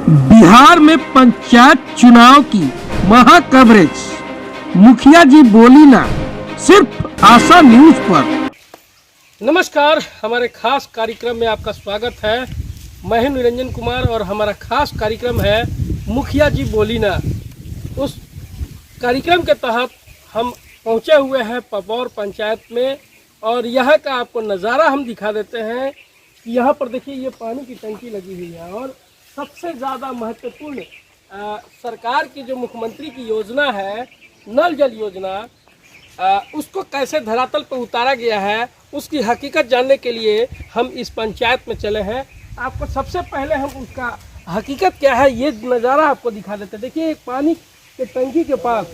बिहार में पंचायत चुनाव की महा कवरेज। मुखिया जी बोली ना, सिर्फ आशा न्यूज पर। नमस्कार, हमारे खास कार्यक्रम में आपका स्वागत है। मैं हूं निरंजन कुमार और हमारा खास कार्यक्रम है मुखिया जी बोली ना। उस कार्यक्रम के तहत हम पहुंचे हुए हैं पपौर पंचायत में और यहाँ का आपको नज़ारा हम दिखा देते हैं। यहाँ पर देखिए, ये पानी की टंकी लगी हुई है और सबसे ज़्यादा महत्वपूर्ण सरकार की जो मुख्यमंत्री की योजना है नल जल योजना, उसको कैसे धरातल पर उतारा गया है उसकी हकीकत जानने के लिए हम इस पंचायत में चले हैं। आपको सबसे पहले हम उसका हकीकत क्या है ये नज़ारा आपको दिखा देते हैं। देखिए, एक पानी के टंकी के पास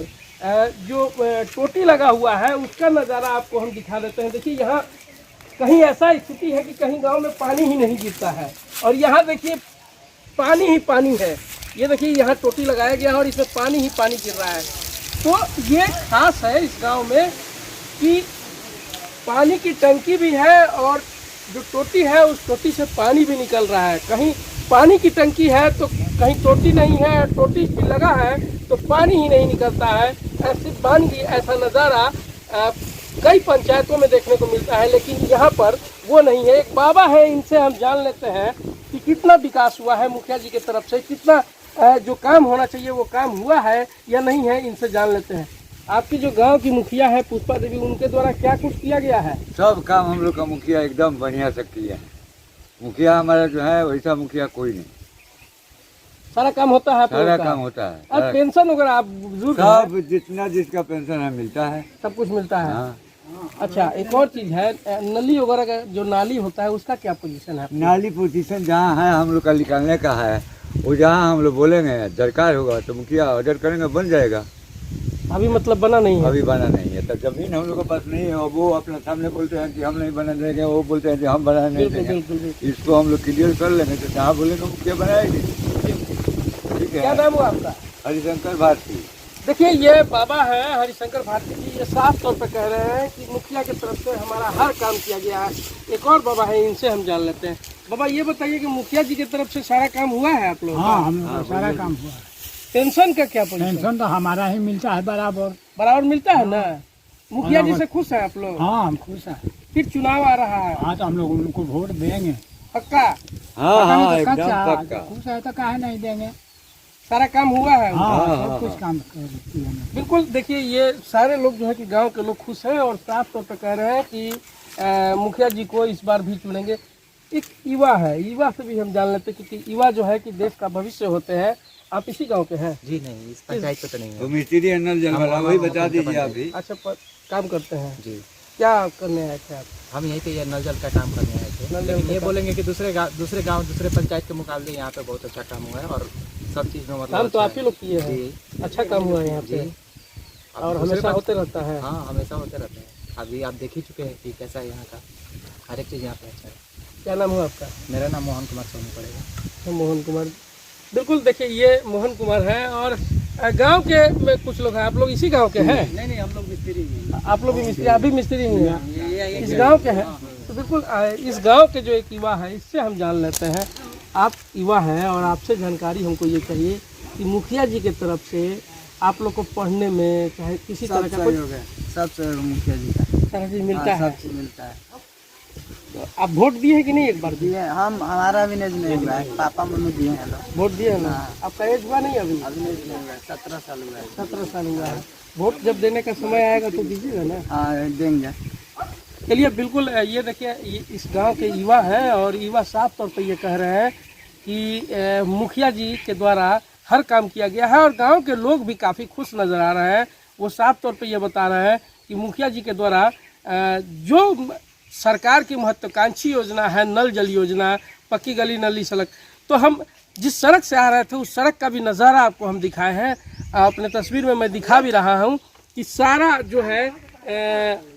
जो टोटी लगा हुआ है उसका नज़ारा आपको हम दिखा देते हैं। देखिए, यहाँ कहीं ऐसा स्थिति है कि कहीं गांव में पानी ही नहीं गिरता है और यहाँ देखिए पानी ही पानी है। ये देखिए, यहाँ टोटी लगाया गया है और इसमें पानी ही पानी गिर रहा है। तो ये खास है इस गांव में कि पानी की टंकी भी है और जो टोटी है उस टोटी से पानी भी निकल रहा है। कहीं पानी की टंकी है तो कहीं टोटी नहीं है, टोटी भी लगा है तो पानी ही नहीं निकलता है। ऐसी बानगी, ऐसा नज़ारा कई पंचायतों में देखने को मिलता है, लेकिन यहाँ पर वो नहीं है। एक बाबा है, इनसे हम जान लेते हैं कि कितना विकास हुआ है मुखिया जी की तरफ से, कितना जो काम होना चाहिए वो काम हुआ है या नहीं है, इनसे जान लेते हैं। आपकी जो गांव की मुखिया है पुष्पा देवी, उनके द्वारा क्या कुछ किया गया है? सब काम हम लोग का मुखिया एकदम बढ़िया से किया है। मुखिया हमारा जो है वैसा मुखिया कोई नहीं। सारा काम होता है? सारा काम होता है। और पेंशन वगैरह आप बुजुर्ग सब जितना जिसका पेंशन है मिलता है, सब कुछ मिलता है। हाँ। अच्छा, एक और चीज है, नली वगैरह का जो नाली होता है उसका क्या पोजीशन है? नाली पोजीशन जहाँ है हम लोग का निकालने का है, वो जहाँ हम लोग बोलेंगे दरकार होगा तो मुखिया ऑर्डर करेंगे, बन जाएगा। अभी मतलब बना नहीं है? अभी बना नहीं है। तो जमीन हम लोग के पास नहीं है और वो अपने सामने बोलते हैं कि हम नहीं बना देंगे, वो बोलते हैं कि हम बना नहीं देंगे। इसको हम लोग क्लियर कर लेंगे तो जहाँ बोलेंगे मुखिया बनाएगी। ठीक है। क्या नाम हुआ आपका? हरिशंकर भारती। देखिए, ये बाबा है हरिशंकर भारती जी, ये साफ तौर पर कह रहे हैं कि मुखिया की तरफ से हमारा हर काम किया गया है। एक और बाबा है, इनसे हम जान लेते हैं। बाबा, ये बताइए कि मुखिया जी की तरफ से सारा काम हुआ है आप लोग? हाँ, हम लोग का सारा काम हुआ है। पेंशन का क्या पोजीशन? पेंशन तो हमारा ही मिलता है बराबर। बराबर मिलता है ना? मुखिया जी से खुश है आप लोग? हाँ, हम खुश हैं। फिर चुनाव आ रहा है। हाँ, तो हम लोग उनको वोट देंगे पक्का? हाँ हाँ, तो एकदम कच्चा, पक्का। खुश है तो काहे नहीं देंगे। सारा काम हुआ है? हाँ, हाँ, सब हाँ, कुछ काम कर दिया है। बिल्कुल। देखिए, ये सारे लोग जो है कि गांव के लोग खुश हैं और साफ तौर पर कह रहे हैं कि मुखिया जी को इस बार भी चुनेंगे। एक युवा है, युवा से भी हम जान लेते हैं क्योंकि युवा जो है कि देश का भविष्य होते हैं। आप इसी गांव के हैं? जी नहीं, इस पंचायत पे तो नहीं है। तो मिस्त्री नल जल वाला वही बता दीजिए अभी। अच्छा, काम करते हैं जी। क्या करने आए थे आप? हम यहीं पे ये नल जल का काम करने आए थे, नल जल लेकिन का ये काम। बोलेंगे कि दूसरे गांव दूसरे पंचायत के मुकाबले यहाँ पे बहुत अच्छा काम हुआ है और सब चीज़ में मतलब काम तो अच्छा आप ही लोग किए हैं। जी। अच्छा काम हुआ है यहाँ पे जी। और दूसरे हमेशा पंच- होते रहता है। हाँ, हमेशा होते रहते हैं। अभी आप देख ही चुके हैं कि कैसा है यहाँ का, हर एक चीज़ यहाँ पे अच्छा है। क्या नाम हुआ आपका? मेरा नाम मोहन कुमार सोनी पड़ेगा। मोहन कुमार। बिल्कुल, देखिए ये मोहन कुमार हैं और गांव के में कुछ लोग हैं। आप लोग इसी गांव के हैं? नहीं, हम लोग मिस्त्री हैं। आप लोग भी मिस्त्री? आप भी मिस्त्री ही हैं? इस गांव के हैं? तो बिल्कुल, इस गांव के जो एक युवा है इससे हम जान लेते हैं। आप युवा हैं और आपसे जानकारी हमको ये चाहिए कि मुखिया जी की तरफ से आप लोग को पढ़ने में चाहे किसी तरह का कोई सब मुखिया जी का सारा चीज मिलता है? मिलता है। तो आप वोट दिए हैं कि नहीं? एक बार दिए? हम हमारा भी नहीं हुआ है, पापा मम्मी दिए हैं लोग। वोट दिए है ना? आपका एज हुआ नहीं अभी? अभी नहीं हुआ है, 17 साल हुआ है। 17 साल हुआ है। वोट जब देने का समय आएगा तो दीजिएगा ना? हाँ, देंगे। चलिए, बिल्कुल। ये देखिए, इस गांव के युवा हैं और युवा साफ तौर पर ये कह रहे हैं कि मुखिया जी के द्वारा हर काम किया गया है और गांव के लोग भी काफ़ी खुश नज़र आ रहे हैं। वो साफ तौर पर ये बता रहे हैं कि मुखिया जी के द्वारा जो सरकार की महत्वाकांक्षी योजना है नल जल योजना, पक्की गली नली सड़क, तो हम जिस सड़क से आ रहे थे उस सड़क का भी नज़ारा आपको हम दिखाए हैं। अपने तस्वीर में मैं दिखा भी रहा हूँ कि सारा जो है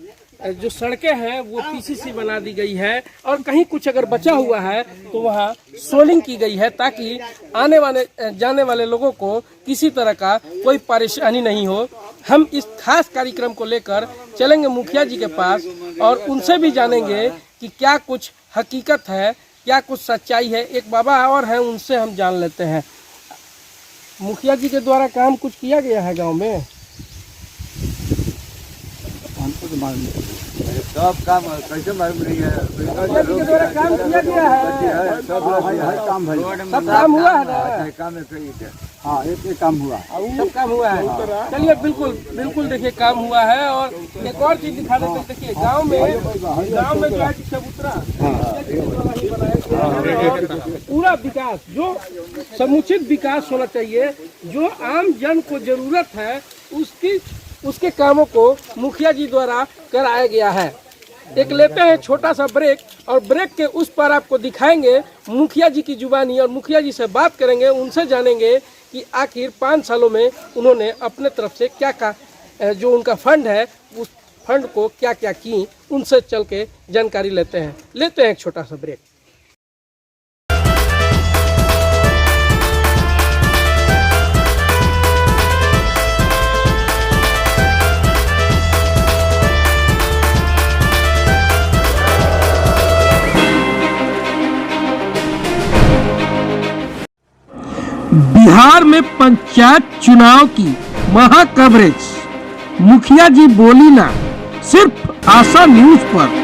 जो सड़कें हैं वो पीसीसी बना दी गई है और कहीं कुछ अगर बचा हुआ है तो वहाँ सोलिंग की गई है ताकि आने वाले जाने वाले लोगों को किसी तरह का कोई परेशानी नहीं हो। हम इस खास कार्यक्रम को लेकर चलेंगे मुखिया जी के पास और उनसे भी जानेंगे कि क्या कुछ हकीकत है, क्या कुछ सच्चाई है। एक बाबा और हैं, उनसे हम जान लेते हैं। मुखिया जी के द्वारा काम कुछ किया गया है गांव में? हमको तो मालूम नहीं। सब काम कैसे मालूम नहीं है। मुखिया जी के द्वारा काम किया गया है, सब काम भाई सब काम हुआ है ना? काम है कहीं क्या। हाँ एक काम हुआ। सब काम हुआ है। चलिए बिल्कुल बिल्कुल देखिए काम हुआ है। और एक और चीज दिखा देते हैं। देखिए गांव में जो है चबूतरा पूरा विकास, जो समुचित विकास होना चाहिए, जो आम जन को जरूरत है उसके कामों को मुखिया जी द्वारा कराया गया है। एक लेते हैं छोटा सा ब्रेक और ब्रेक के उस पर आपको दिखाएंगे मुखिया जी की जुबानी और मुखिया जी से बात करेंगे, उनसे जानेंगे कि आखिर 5 सालों में उन्होंने अपने तरफ से क्या जो उनका फंड है उस फंड को क्या क्या की, उनसे चल के जानकारी लेते हैं एक छोटा सा ब्रेक। बिहार में पंचायत चुनाव की महा कवरेज, मुखिया जी बोली ना, सिर्फ आशा न्यूज पर।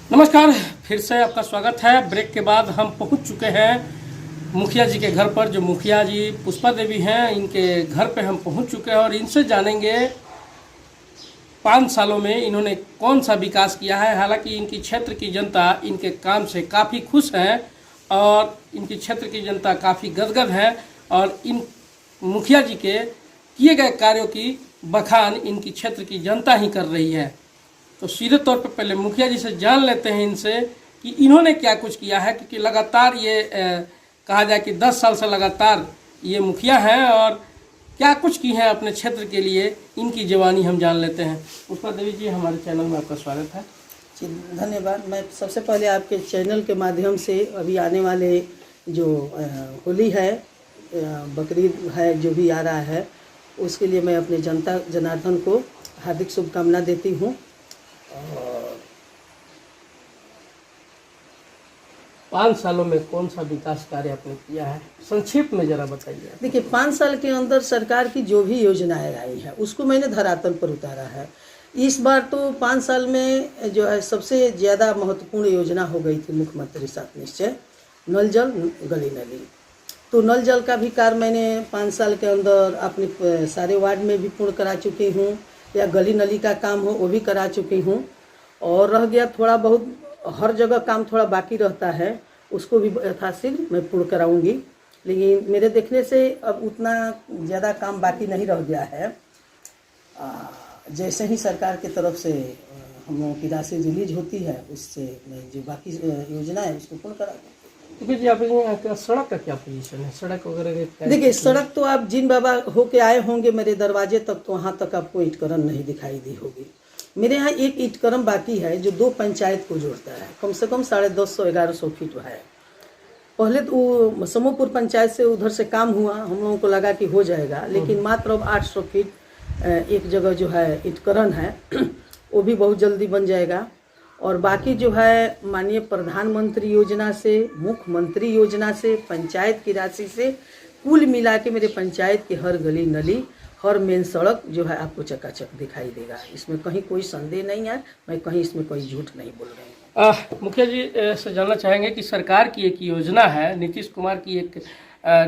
नमस्कार, फिर से आपका स्वागत है। ब्रेक के बाद हम पहुंच चुके हैं मुखिया जी के घर पर। जो मुखिया जी पुष्पा देवी हैं, इनके घर पे हम पहुंच चुके हैं और इनसे जानेंगे 5 सालों में इन्होंने कौन सा विकास किया है। हालांकि इनकी क्षेत्र की जनता इनके काम से काफ़ी खुश है और इनकी क्षेत्र की जनता काफ़ी गदगद है और इन मुखिया जी के किए गए कार्यों की बखान इनकी क्षेत्र की जनता ही कर रही है। तो सीधे तौर पर पहले मुखिया जी से जान लेते हैं इनसे कि इन्होंने क्या कुछ किया है, क्योंकि लगातार ये कहा जाए कि 10 साल से लगातार ये मुखिया हैं और क्या कुछ की हैं अपने क्षेत्र के लिए, इनकी जवानी हम जान लेते हैं। पुष्पा देवी जी, हमारे चैनल में आपका स्वागत है। जी धन्यवाद। मैं सबसे पहले आपके चैनल के माध्यम से अभी आने वाले जो होली है, बकरीद है, जो भी आ रहा है, उसके लिए मैं अपने जनता जनार्दन को हार्दिक शुभकामना देती हूँ। 5 सालों में कौन सा विकास कार्य आपने किया है, संक्षिप्त में जरा बताइए। देखिए, 5 साल के अंदर सरकार की जो भी योजनाएं आई है उसको मैंने धरातल पर उतारा है। इस बार तो 5 साल में जो है सबसे ज़्यादा महत्वपूर्ण योजना हो गई थी मुख्यमंत्री साथ निश्चय, नल जल गली नली। तो नल जल का भी कार्य मैंने 5 साल के अंदर अपने सारे वार्ड में भी पूर्ण करा चुकी हूँ, या गली नली का काम हो वो भी करा चुकी हूँ। और रह गया थोड़ा बहुत, हर जगह काम थोड़ा बाकी रहता है, उसको भी यथाशीघ्र मैं पूर्ण कराऊंगी। लेकिन मेरे देखने से अब उतना ज़्यादा काम बाकी नहीं रह गया है। जैसे ही सरकार की तरफ से हम लोगों की राशि रिलीज होती है, उससे मैं जो बाकी योजना है उसको पूर्ण कराऊंगी। जी, आप यहाँ सड़क का क्या पोजीशन है, सड़क वगैरह? देखिए, सड़क तो आप जिन बाबा होके आए होंगे मेरे दरवाजे तक, तो वहाँ तक आपको ईंटकरम नहीं दिखाई दी होगी। मेरे यहाँ एक ईंटकरम बाकी है जो 2 पंचायत को जोड़ता है, कम से कम 250-1100 फीट है। पहले तो वो समूहपुर पंचायत से उधर से काम हुआ, हम लोगों को लगा कि हो जाएगा, लेकिन मात्र अब 800 फीट एक जगह जो है ईंटकरम है, वो भी बहुत जल्दी बन जाएगा। और बाकी जो है माननीय प्रधानमंत्री योजना से, मुख्यमंत्री योजना से, पंचायत की राशि से कुल मिला के मेरे पंचायत की हर गली नली, हर मेन सड़क जो है आपको चकाचक दिखाई देगा। इसमें कहीं कोई संदेह नहीं है, मैं कहीं इसमें कोई झूठ नहीं बोल रही हूँ। मुखिया जी से जानना चाहेंगे कि सरकार की एक योजना है, नीतीश कुमार की एक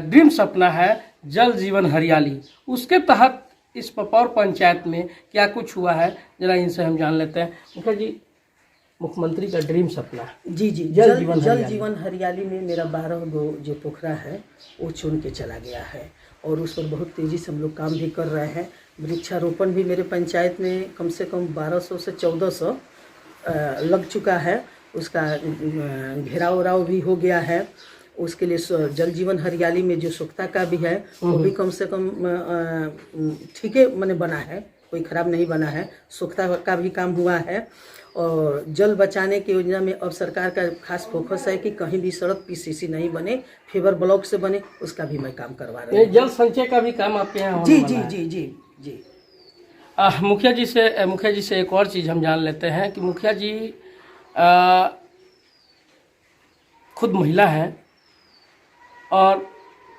ड्रीम सपना है, जल जीवन हरियाली। उसके तहत इस पपौर पंचायत में क्या कुछ हुआ है, जरा इनसे हम जान लेते हैं। मुखिया जी, मुख्यमंत्री का ड्रीम सपना जी जी, जल जीवन हरियाली में मेरा 12 गो जो पोखरा है वो चुन के चला गया है और उस पर बहुत तेज़ी से हम लोग काम भी कर रहे हैं। वृक्षारोपण भी मेरे पंचायत में कम से कम 1200 से 1400 लग चुका है। उसका घेराव वेराव भी हो गया है। उसके लिए जल जीवन हरियाली में जो स्वच्छता का भी है वो भी कम से कम ठीक है मैंने बना है, कोई खराब नहीं बना है। स्वच्छता का भी काम हुआ है और जल बचाने की योजना में अब सरकार का खास फोकस है कि कहीं भी सड़क पीसीसी नहीं बने, फेवर ब्लॉक से बने, उसका भी मैं काम करवा रहा हूँ। जल संचय का भी काम आपके यहाँ जी होने जी वाला है। जी जी जी। मुखिया जी से एक और चीज़ हम जान लेते हैं कि मुखिया जी खुद महिला हैं और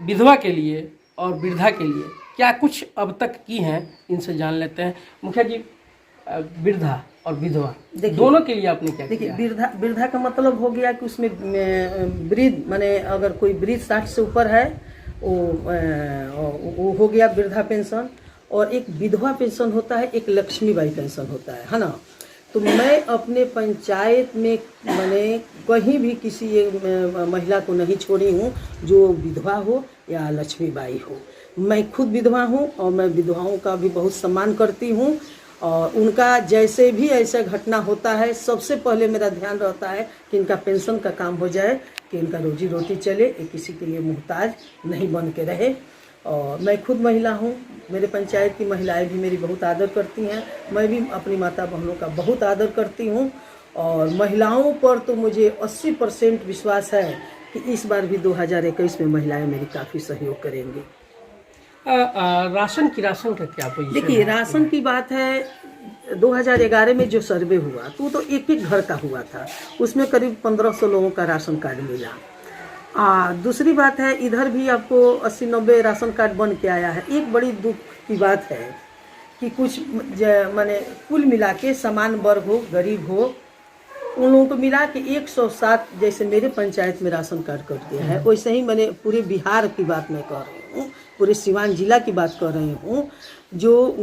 विधवा के लिए और वृद्धा के लिए क्या कुछ अब तक की हैं, इनसे जान लेते हैं। मुखिया जी, वृद्धा और विधवा दोनों के लिए आपने क्या किया? देखिए, वृद्धा का मतलब हो गया कि उसमें वृद्ध माने अगर कोई वृद्ध 60 से ऊपर है वो हो गया वृद्धा पेंशन, और एक विधवा पेंशन होता है, एक लक्ष्मीबाई पेंशन होता है ना। तो मैं अपने पंचायत में मैंने कहीं भी किसी महिला को नहीं छोड़ी हूँ जो विधवा हो या लक्ष्मीबाई हो। मैं खुद विधवा हूँ और मैं विधवाओं का भी बहुत सम्मान करती हूँ और उनका जैसे भी ऐसा घटना होता है सबसे पहले मेरा ध्यान रहता है कि इनका पेंशन का काम हो जाए, कि इनका रोजी रोटी चले, ये किसी के लिए मुहताज नहीं बन के रहे। और मैं खुद महिला हूँ, मेरे पंचायत की महिलाएं भी मेरी बहुत आदर करती हैं, मैं भी अपनी माता बहनों का बहुत आदर करती हूँ। और महिलाओं पर तो मुझे 80% विश्वास है कि इस बार भी 2021 में महिलाएं मेरी काफ़ी सहयोग करेंगी। राशन का क्या पोजीशन? देखिए, राशन की बात है, 2011 में जो सर्वे हुआ तो वो तो एक एक घर का हुआ था, उसमें करीब 1500 लोगों का राशन कार्ड मिला। दूसरी बात है, इधर भी आपको 80-90 राशन कार्ड बन के आया है। एक बड़ी दुख की बात है कि कुछ माने कुल मिला के समान वर्ग हो, गरीब हो, उन लोगों को मिला कि 107 जैसे मेरे पंचायत में राशन कार्ड कट गया है, वैसे ही मैंने पूरे बिहार की बात मैं कर रही हूँ, पूरे सिवान जिला की बात कर रही हूँ। जो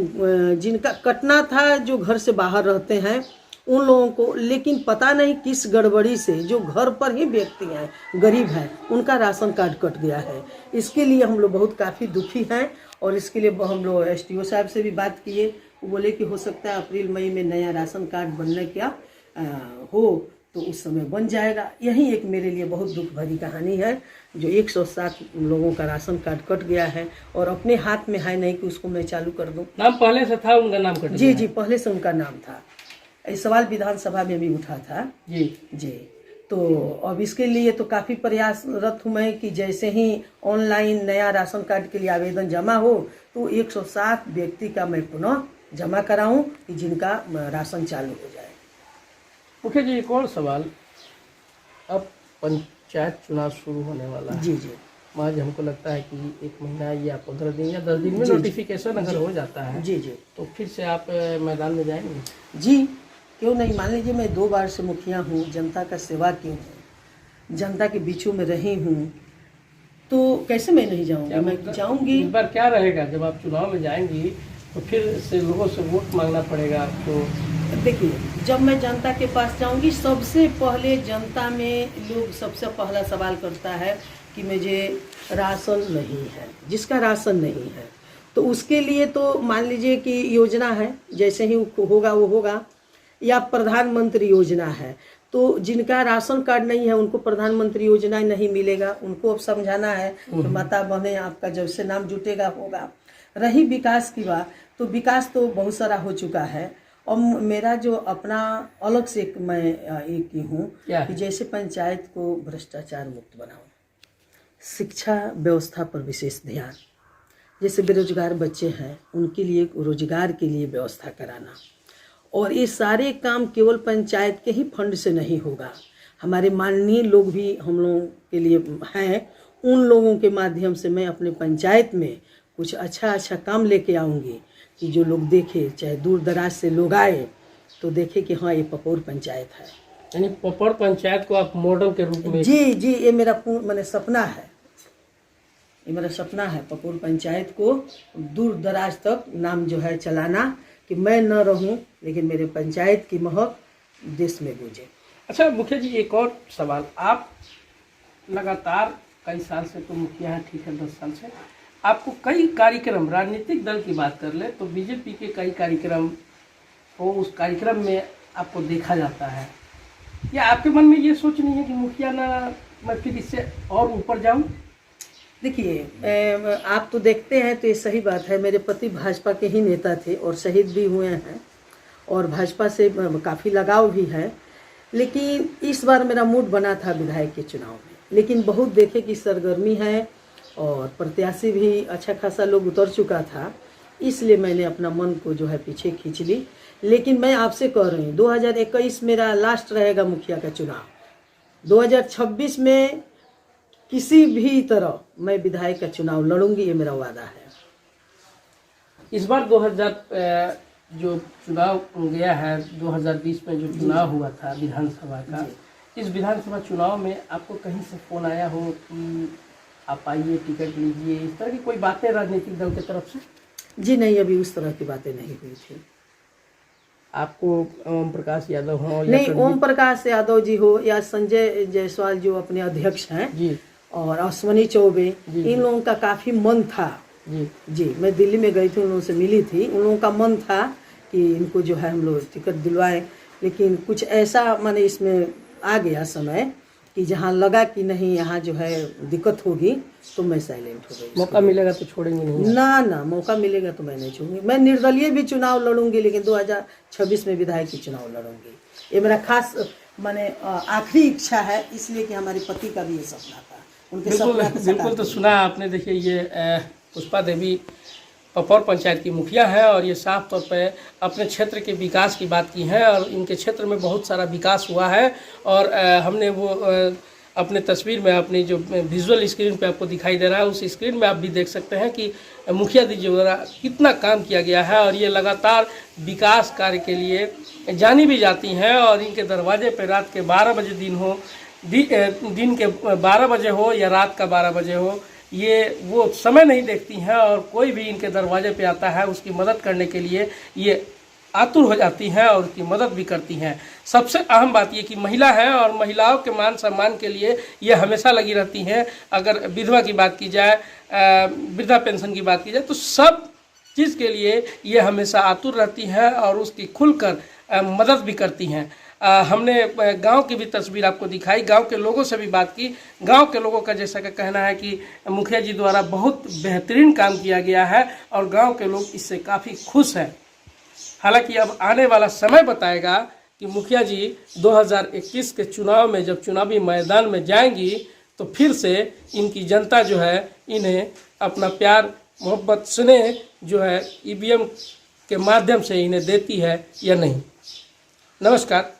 जिनका कटना था, जो घर से बाहर रहते हैं उन लोगों को, लेकिन पता नहीं किस गड़बड़ी से जो घर पर ही व्यक्ति हैं, गरीब हैं, उनका राशन कार्ड कट गया है। इसके लिए हम लोग बहुत काफ़ी दुखी हैं और इसके लिए हम लोग SDO साहब से भी बात किए। वो बोले कि हो सकता है अप्रैल मई में नया राशन कार्ड बनने क्या हो तो उस समय बन जाएगा। यही एक मेरे लिए बहुत दुख भरी कहानी है, जो 107 लोगों का राशन कार्ड कट गया है और अपने हाथ में है नहीं कि उसको मैं चालू कर दूं। नाम पहले से था उनका, नाम कट जी जी, पहले से उनका नाम था। इस सवाल विधानसभा में भी उठा था जी जी। तो अब इसके लिए तो काफ़ी प्रयासरत हूँ मैं कि जैसे ही ऑनलाइन नया राशन कार्ड के लिए आवेदन जमा हो तो 107 व्यक्ति का मैं पुनः जमा कराऊं कि जिनका राशन चालू हो जाए। मुखिया जी, एक और सवाल, अब पंचायत चुनाव शुरू होने वाला है। जी जी। आज हमको लगता है कि 1 महीना या 15 दिन या 10 दिन में नोटिफिकेशन अगर हो जाता है जी जी तो फिर से आप मैदान में जाएंगे? जी, क्यों नहीं। मान लीजिए मैं 2 बार से मुखिया हूँ, जनता का सेवा की हूँ, जनता के बीचों में रही हूँ, तो कैसे मैं नहीं जाऊँगी? मैं जाऊँगी। इस बार क्या रहेगा, जब आप चुनाव में जाएंगी तो फिर से लोगों से वोट मांगना पड़ेगा आपको? देखिए, जब मैं जनता के पास जाऊंगी, सबसे पहले जनता में लोग सबसे पहला सवाल करता है कि मुझे राशन नहीं है, जिसका राशन नहीं है तो उसके लिए तो मान लीजिए कि योजना है, जैसे ही होगा वो होगा, या प्रधानमंत्री योजना है, तो जिनका राशन कार्ड नहीं है उनको प्रधानमंत्री योजना नहीं मिलेगा। उनको अब समझाना है कि माता बहने आपका जैसे नाम जुटेगा होगा। रही विकास की बात, तो विकास तो बहुत सारा हो चुका है और मेरा जो अपना अलग से मैं एक की हूँ कि जैसे पंचायत को भ्रष्टाचार मुक्त बनाऊँ, शिक्षा व्यवस्था पर विशेष ध्यान, जैसे बेरोजगार बच्चे हैं उनके लिए रोजगार के लिए व्यवस्था कराना, और ये सारे काम केवल पंचायत के ही फंड से नहीं होगा। हमारे माननीय लोग भी हम लोगों के लिए हैं, उन लोगों के माध्यम से मैं अपने पंचायत में कुछ अच्छा काम लेके आऊँगी कि जो लोग देखे, चाहे दूर दराज से लोग आए तो देखे कि हाँ ये पपौर पंचायत है। यानी पपौर पंचायत को आप मॉडल के रूप में? जी जी, ये मेरा मैंने सपना है, ये मेरा सपना है पपोर पंचायत को दूर दराज तक नाम जो है चलाना, कि मैं न रहूं लेकिन मेरे पंचायत की महक देश में गूंजे। अच्छा मुखिया जी, एक और सवाल, आप लगातार कई साल से तो मुखिया हैं, ठीक है 10 साल से, आपको कई कार्यक्रम, राजनीतिक दल की बात कर ले तो बीजेपी के कई कार्यक्रम हो, उस कार्यक्रम में आपको देखा जाता है, या आपके मन में ये सोच नहीं है कि मुखिया ना मैं फिर इससे और ऊपर जाऊं? देखिए, आप तो देखते हैं तो ये सही बात है, मेरे पति भाजपा के ही नेता थे और शहीद भी हुए हैं और भाजपा से काफ़ी लगाव भी है, लेकिन इस बार मेरा मूड बना था विधायक के चुनाव में, लेकिन बहुत देखे कि सरगर्मी है और प्रत्याशी भी अच्छा खासा लोग उतर चुका था, इसलिए मैंने अपना मन को जो है पीछे खींच ली। लेकिन मैं आपसे कह रही हूँ 2021 मेरा लास्ट रहेगा मुखिया का चुनाव, 2026 में किसी भी तरह मैं विधायक का चुनाव लड़ूंगी, ये मेरा वादा है। इस बार 2000 जो चुनाव गया है, 2020 में जो चुनाव हुआ था विधानसभा का, इस विधानसभा चुनाव में आपको कहीं से फोन आया हो कि आप आइए टिकट लीजिए, इस तरह की कोई बातें राजनीतिक दल की तरफ से? जी नहीं, अभी उस तरह की बातें नहीं हुई थी। आपको ओम प्रकाश यादव हो या नहीं, ओम प्रकाश यादव जी हो या संजय जायसवाल जो अपने अध्यक्ष हैं जी, और अश्वनी चौबे, इन लोगों का काफ़ी मन था जी, मैं दिल्ली में गई थी, उन लोगों से मिली थी, उन लोगों का मन था कि इनको जो है हम लोग टिकट दिलवाएं, लेकिन कुछ ऐसा माने इसमें आ गया समय कि जहाँ लगा कि नहीं यहाँ जो है दिक्कत होगी तो मैं साइलेंट हो गई। मौका मिलेगा तो छोड़ेंगे नहीं? ना, मौका मिलेगा तो मैं नहीं छोड़ूंगी। मैं निर्दलीय भी चुनाव लड़ूंगी, लेकिन 2026 में विधायक की चुनाव लड़ूंगी, ये मेरा खास माने आखिरी इच्छा है, इसलिए कि हमारे पति का भी ये सपना था, उनके सपना को बिल्कुल तो सुना आपने। देखिए ये पुष्पा देवी पपोर पंचायत की मुखिया है और ये साफ तौर पे अपने क्षेत्र के विकास की बात की है और इनके क्षेत्र में बहुत सारा विकास हुआ है और हमने वो अपने तस्वीर में, अपनी जो विजुअल स्क्रीन पे आपको दिखाई दे रहा है, उस स्क्रीन में आप भी देख सकते हैं कि मुखिया जी द्वारा कितना काम किया गया है और ये लगातार विकास कार्य के लिए जानी भी जाती हैं और इनके दरवाजे पे रात के 12 बजे दिन के 12 बजे हो या रात का 12 बजे हो, ये वो समय नहीं देखती हैं और कोई भी इनके दरवाजे पे आता है उसकी मदद करने के लिए ये आतुर हो जाती हैं और उसकी मदद भी करती हैं। सबसे अहम बात ये कि महिला है और महिलाओं के मान सम्मान के लिए ये हमेशा लगी रहती हैं। अगर विधवा की बात की जाए, वृद्धा पेंशन की बात की जाए, तो सब चीज़ के लिए ये हमेशा आतुर रहती हैं और उसकी खुलकर मदद भी करती हैं। हमने गांव की भी तस्वीर आपको दिखाई, गांव के लोगों से भी बात की। गांव के लोगों का जैसा का कहना है कि मुखिया जी द्वारा बहुत बेहतरीन काम किया गया है और गांव के लोग इससे काफ़ी खुश हैं। हालांकि अब आने वाला समय बताएगा कि मुखिया जी 2021 के चुनाव में जब चुनावी मैदान में जाएंगी तो फिर से इनकी जनता जो है इन्हें अपना प्यार मोहब्बत स्नेह जो है ईवीएम के माध्यम से इन्हें देती है या नहीं। नमस्कार।